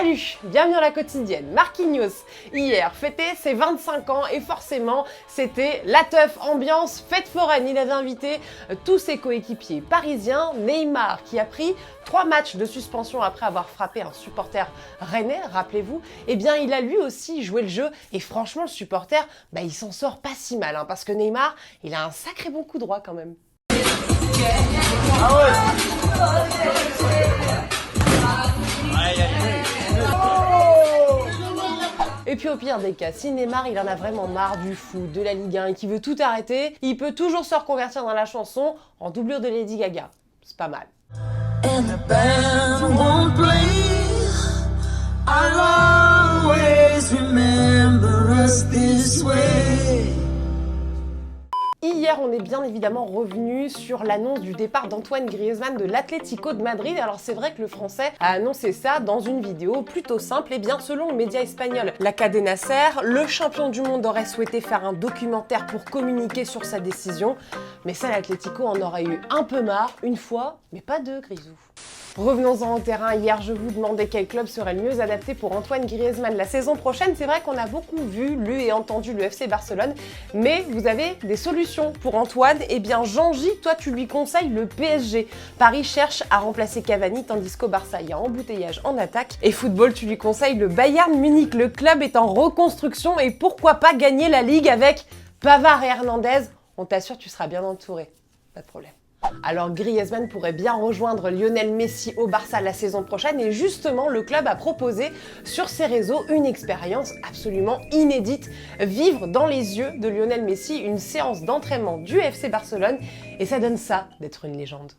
Salut, bienvenue dans la quotidienne. Marquinhos, hier, fêtait ses 25 ans et forcément, c'était la teuf ambiance fête foraine. Il avait invité tous ses coéquipiers parisiens. Neymar, qui a pris 3 matchs de suspension après avoir frappé un supporter rennais, rappelez-vous, eh bien, il a lui aussi joué le jeu. Et franchement, le supporter, il s'en sort pas si mal, parce que Neymar, il a un sacré bon coup droit quand même. Ah ouais. Et puis au pire des cas, si Neymar il en a vraiment marre du foot, de la Ligue 1 et qu'il veut tout arrêter, il peut toujours se reconvertir dans la chanson en doublure de Lady Gaga. C'est pas mal. Hier, on est bien évidemment revenu sur l'annonce du départ d'Antoine Griezmann de l'Atlético de Madrid. Alors c'est vrai que le Français a annoncé ça dans une vidéo plutôt simple. Et bien selon le média espagnol La Cadena Ser, le champion du monde aurait souhaité faire un documentaire pour communiquer sur sa décision. Mais ça, l'Atlético en aurait eu un peu marre, une fois, mais pas deux, Grisou. Revenons-en au terrain. Hier, je vous demandais quel club serait le mieux adapté pour Antoine Griezmann la saison prochaine. C'est vrai qu'on a beaucoup vu, lu et entendu le FC Barcelone, mais vous avez des solutions pour Antoine. Eh bien, Jean-J, toi, tu lui conseilles le PSG. Paris cherche à remplacer Cavani, tandis qu'au Barça, il y a embouteillage en attaque. Et football, tu lui conseilles le Bayern Munich. Le club est en reconstruction et pourquoi pas gagner la Ligue avec Pavard et Hernandez. On t'assure, tu seras bien entouré. Pas de problème. Alors Griezmann pourrait bien rejoindre Lionel Messi au Barça la saison prochaine et justement le club a proposé sur ses réseaux une expérience absolument inédite, vivre dans les yeux de Lionel Messi une séance d'entraînement du FC Barcelone et ça donne ça d'être une légende.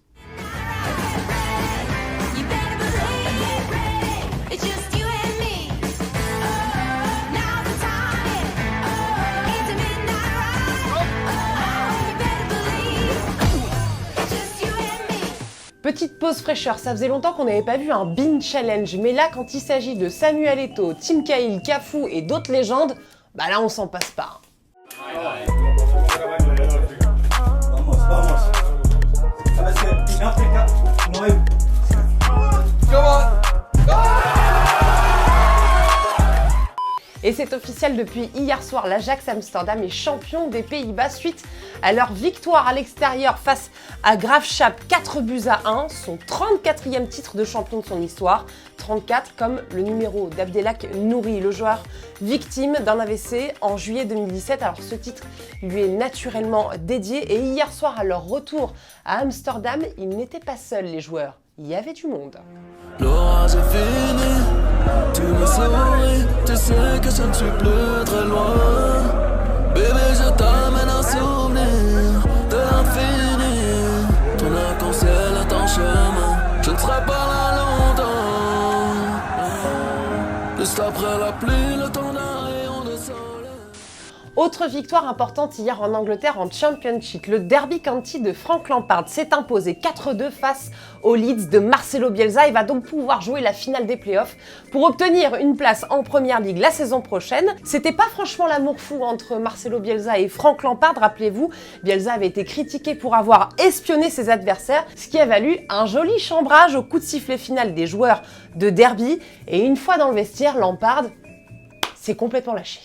Petite pause fraîcheur, ça faisait longtemps qu'on n'avait pas vu un Bean Challenge, mais là quand il s'agit de Samuel Eto'o, Tim Cahill, Cafu et d'autres légendes, là on s'en passe pas. Et c'est officiel depuis hier soir, l'Ajax Amsterdam est champion des Pays-Bas suite à leur victoire à l'extérieur face à Graafschap 4-1, son 34e titre de champion de son histoire. 34 comme le numéro d'Abdelhak Nouri, le joueur victime d'un AVC en juillet 2017. Alors ce titre lui est naturellement dédié et hier soir à leur retour à Amsterdam, ils n'étaient pas seuls les joueurs, il y avait du monde. L'orage est fini, tu me souris, tu sais que je ne suis plus très loin. Bébé, je t'amène un souvenir de l'infini. Ton arc-en-ciel est en chemin, je ne serai pas là longtemps. Juste après la pluie, le temps d'un rayon de soleil. Autre victoire importante hier en Angleterre en Championship. Le Derby County de Frank Lampard s'est imposé 4-2 face aux Leeds de Marcelo Bielsa et va donc pouvoir jouer la finale des playoffs pour obtenir une place en Première Ligue la saison prochaine. C'était pas franchement l'amour fou entre Marcelo Bielsa et Frank Lampard, rappelez-vous. Bielsa avait été critiqué pour avoir espionné ses adversaires, ce qui a valu un joli chambrage au coup de sifflet final des joueurs de Derby. Et une fois dans le vestiaire, Lampard s'est complètement lâché.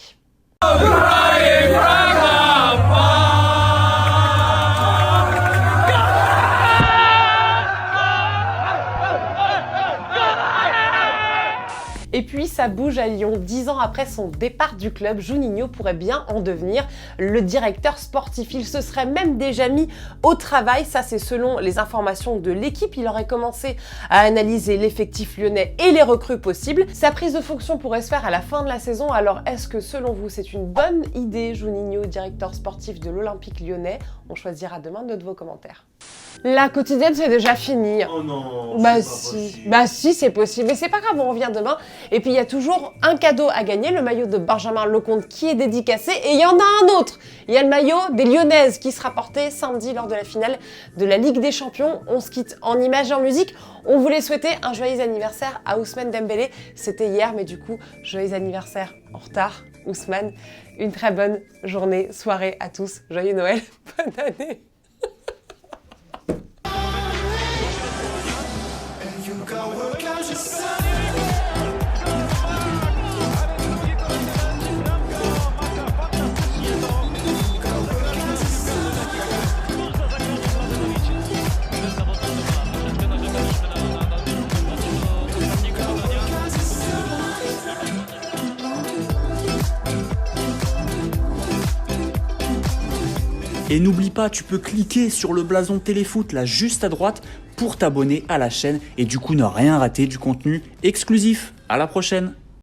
Et puis ça bouge à Lyon. 10 ans après son départ du club, Juninho pourrait bien en devenir le directeur sportif. Il se serait même déjà mis au travail, ça c'est selon les informations de l'équipe. Il aurait commencé à analyser l'effectif lyonnais et les recrues possibles. Sa prise de fonction pourrait se faire à la fin de la saison. Alors est-ce que selon vous c'est une bonne idée, Juninho, directeur sportif de l'Olympique lyonnais? On choisira demain de vos commentaires. La quotidienne c'est déjà fini. Oh non. Si c'est possible, mais c'est pas grave, on revient demain. Et puis il y a toujours un cadeau à gagner, le maillot de Benjamin Lecomte qui est dédicacé. Et il y en a un autre. Il y a le maillot des Lyonnaises qui sera porté samedi lors de la finale de la Ligue des Champions. On se quitte en images et en musique. On voulait souhaiter un joyeux anniversaire à Ousmane Dembélé. C'était hier, mais du coup, joyeux anniversaire en retard, Ousmane. Une très bonne journée, soirée à tous. Joyeux Noël, bonne année. You got work as you say. Et n'oublie pas, tu peux cliquer sur le blason Téléfoot là juste à droite pour t'abonner à la chaîne et du coup ne rien rater du contenu exclusif. À la prochaine.